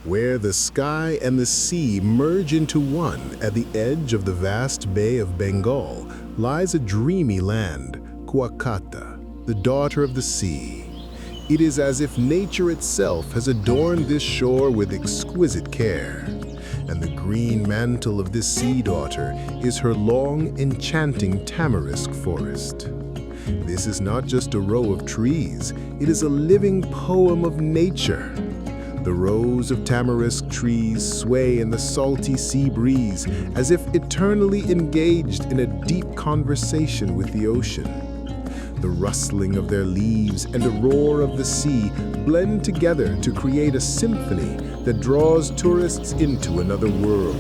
where the sky and the sea merge into one. At the edge of the vast Bay of Bengal lies a dreamy land, Kuakata, the daughter of the sea. It is as if nature itself has adorned this shore with exquisite care. And the green mantle of this sea daughter is her long, enchanting tamarisk forest. This is not just a row of trees, it is a living poem of nature. The rows of tamarisk trees sway in the salty sea breeze as if eternally engaged in a deep conversation with the ocean. The rustling of their leaves and the roar of the sea blend together to create a symphony that draws tourists into another world.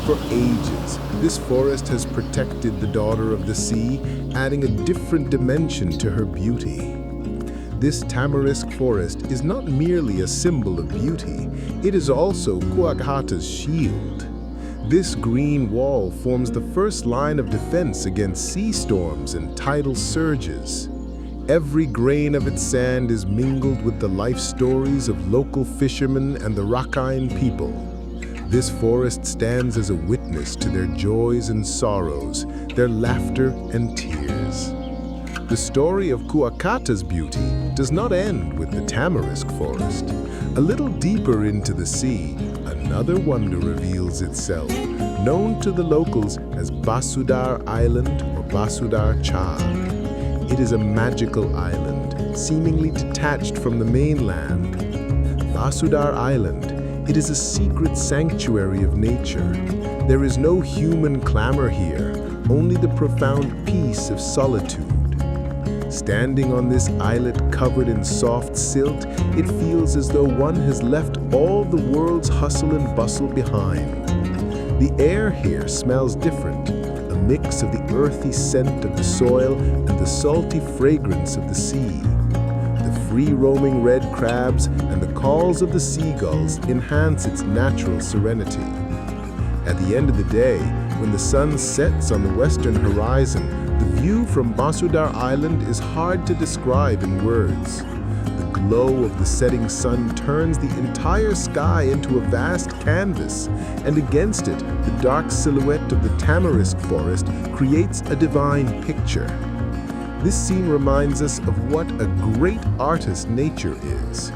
For ages, this forest has protected the daughter of the sea, adding a different dimension to her beauty. This tamarisk forest is not merely a symbol of beauty, it is also Kuakata's shield. This green wall forms the first line of defense against sea storms and tidal surges. Every grain of its sand is mingled with the life stories of local fishermen and the Rakhine people. This forest stands as a witness to their joys and sorrows, their laughter and tears. The story of Kuakata's beauty does not end with the tamarisk forest. A little deeper into the sea, another wonder reveals itself, known to the locals as Basuda Island or Basuda Cha. It is a magical island, seemingly detached from the mainland. Basuda Island, it is a secret sanctuary of nature. There is no human clamor here, only the profound peace of solitude. Standing on this islet covered in soft silt, it feels as though one has left all the world's hustle and bustle behind. The air here smells different, a mix of the earthy scent of the soil and the salty fragrance of the sea. The free-roaming red crabs and the calls of the seagulls enhance its natural serenity. At the end of the day, when the sun sets on the western horizon, the view from Basuda Island is hard to describe in words. The glow of the setting sun turns the entire sky into a vast canvas, and against it, the dark silhouette of the tamarisk forest creates a divine picture. This scene reminds us of what a great artist nature is.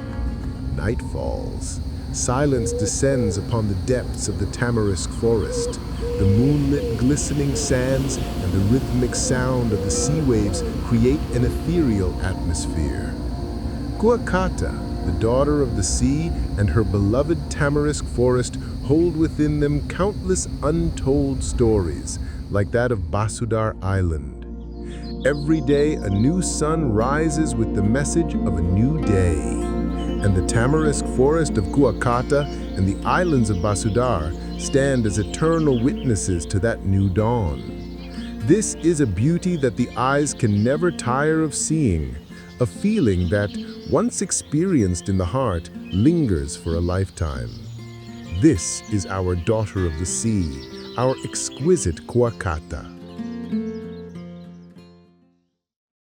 Night falls. Silence descends upon the depths of the tamarisk forest. The moonlit glistening sands and the rhythmic sound of the sea waves create an ethereal atmosphere. Kuakata, the daughter of the sea, and her beloved tamarisk forest hold within them countless untold stories, like that of Basuda Island. Every day, a new sun rises with the message of a new day. And the tamarisk forest of Kuakata and the islands of Basuda stand as eternal witnesses to that new dawn. This is a beauty that the eyes can never tire of seeing, a feeling that, once experienced in the heart, lingers for a lifetime. This is our daughter of the sea, our exquisite Kuakata.